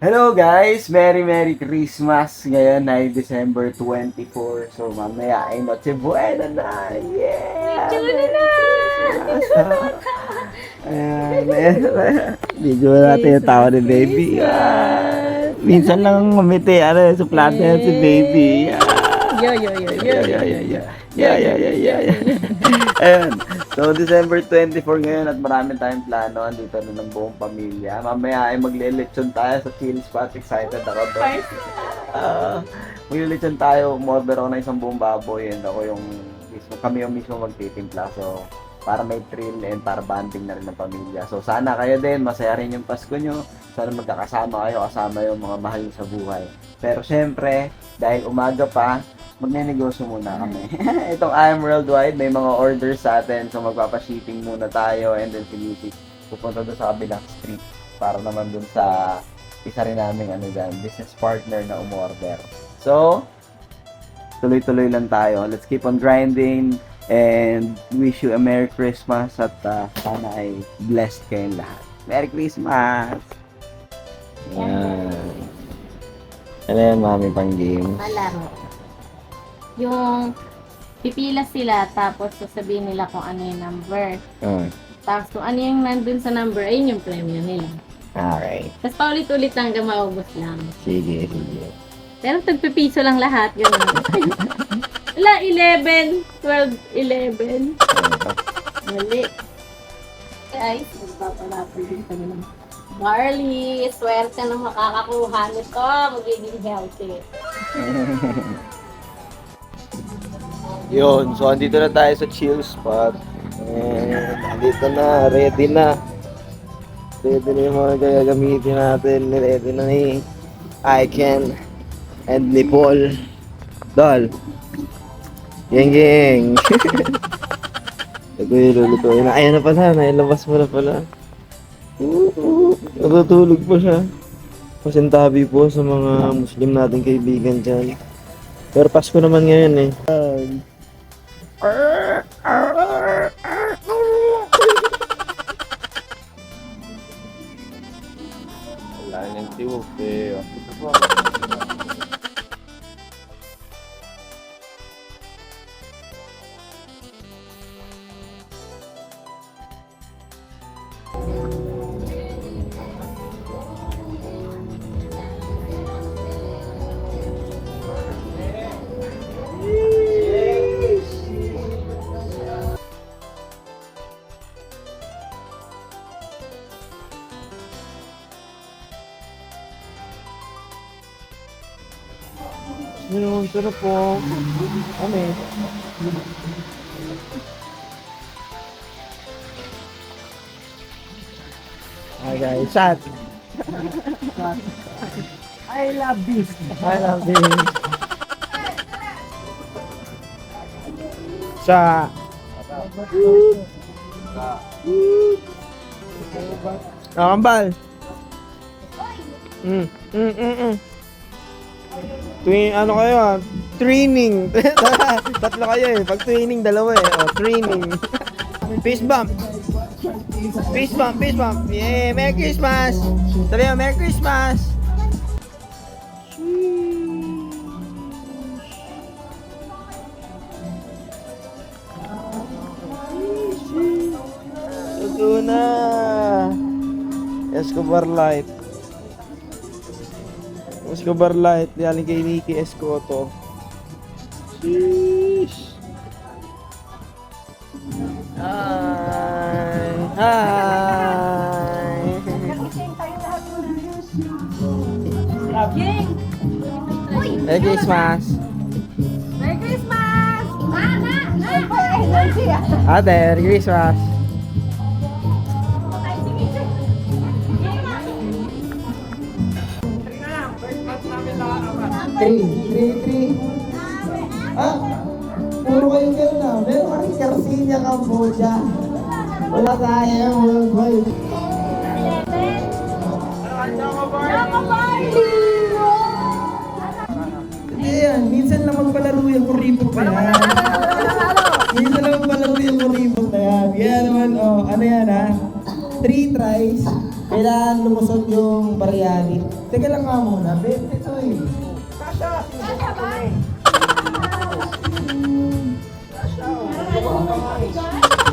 Hello guys! Merry Christmas! Ngayon ay December 24. So mamaya ay Noche Buena na! Yeah! Medyo na! Ayan. Video natin yung tawa ni baby. Minsan lang umiti. Suplado yan si baby. Yo. Yeah. Ayun. So, December 24 ngayon at marami tayong plano. Andito na ng buong pamilya. Mamaya ay magle-lechon tayo sa chill spot. Excited ako to. Magle-lechon tayo. Umorder ako ng isang buong baboy. And ako kami yung mismo magtitimpla. So, para may thrill and para bonding na rin ng pamilya. So, sana kayo din. Masaya rin yung Pasko nyo. Sana magkakasama kayo. Kasama yung mga mahal nyo sa buhay. Pero syempre, dahil umaga pa, magnenegosyo muna kami. Itong I Am Worldwide, may mga orders sa atin. So magpapa-shipping muna tayo and then si Mrs. pupunta doon sa kabilang street para naman doon sa isa rin namin business partner na umorder. So, tuloy-tuloy lang tayo. Let's keep on grinding and wish you a Merry Christmas at sana ay blessed kayong lahat. Merry Christmas! Yan. Ano yan, mami, pang games? Malaro. Yung pipila sila tapos sasabihin nila kung ano yung number. Tapos kung ano yung nandun sa number, ayun yung premium nila. Alright. Tapos paulit-ulit hanggang maubos lang. Sige. Pero tagpipiso lang lahat, gano'n. Wala, 11, 12, 11. Mali. Guys, magpapalapal din kami ng barley. Swerte na makakakuha nito. Magiging healthy. Yun, so andito na tayo sa chill spot. And andito na, ready na. Ready na yung mga gagamitin natin. Ready na ni Iken and ni Paul. Dol. Geng. Ito yung lulutuin na. Ayan na pala, nailabas mo na pala. Natutulog pa siya. Pasintabi po sa mga Muslim nating kaibigan dyan. Pero Pasko naman ngayon eh. Wala niyang tiwok eh. Yun, sarap po. Ano Hi guys, chat. I love this. Sa Kambal. Ano kayo Training. Tatlo kayo eh. Pag training, dalawa eh. Training. Peace bump. Yeah, Merry Christmas. Sabi mo, Merry Christmas. Ito na. Escobar Light. Yaling kay Nikki Escoto. Sheesh. Hi. Merry Christmas. Merry Christmas! Ate, Merry Christmas. Three. Puro kayo kayo na. Meron kaming Garcinia, Cambodia. Wala tayo, worldwide. 11. Hindi yan. Minsan lang magpalaro yung kuripot pa yan. Minsan lang magpalaro yung kuripot na yan. Yan naman, ano yan 3 tries. Kailangan lumusot yung biryani. Teka lang nga muna, 20 to eh.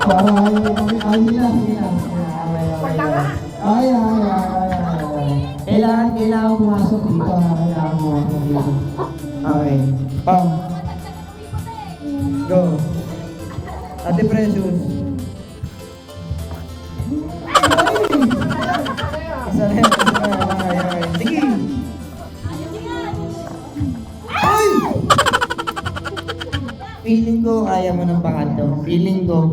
Para ay lang. Ay. Kailangan pumasok dito. Kailangan pumasok dito. Okay. Pam. Go. Ate Precious. Isa na yan. Okay. Sige. Ay! Feeling ko kaya mo ng pangatlo. Feeling ko.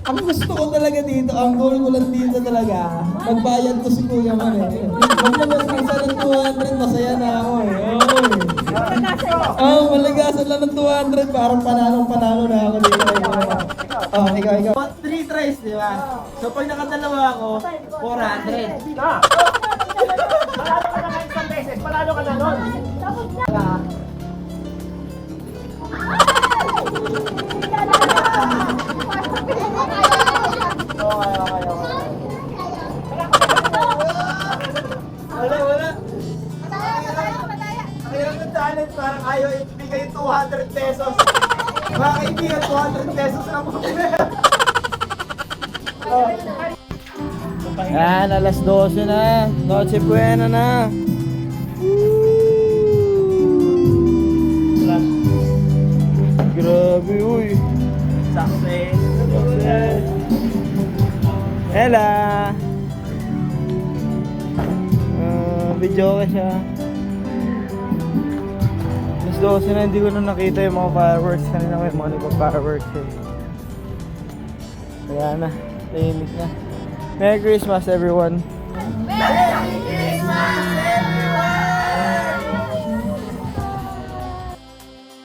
Ang gusto ko talaga dito, ang goal ko lang dito talaga, magbayad ko si Kuya Man eh. Maglabas ng isa ng 200, masaya na ako eh. Malagasan lang ng 200, parang panalo na ako dito. Ikaw. 3 tries, di ba? So pag nakadalawa ako, 400. Panalo ka na kahit isang beses, panalo ka na nun. Wala. Ang hirap ng challenge, parang ayaw ibigay yung 200 pesos. Mga kaibigan, 200 pesos lang po. Yan, alas 12 na. Noche buena na. Grabe, uy. Success. Ella. Video ka siya. Alas 12 na, hindi ko na nakita yung mga fireworks. Kanina may mga nagpa-fireworks eh. Kaya na, tahimik na. Merry Christmas everyone.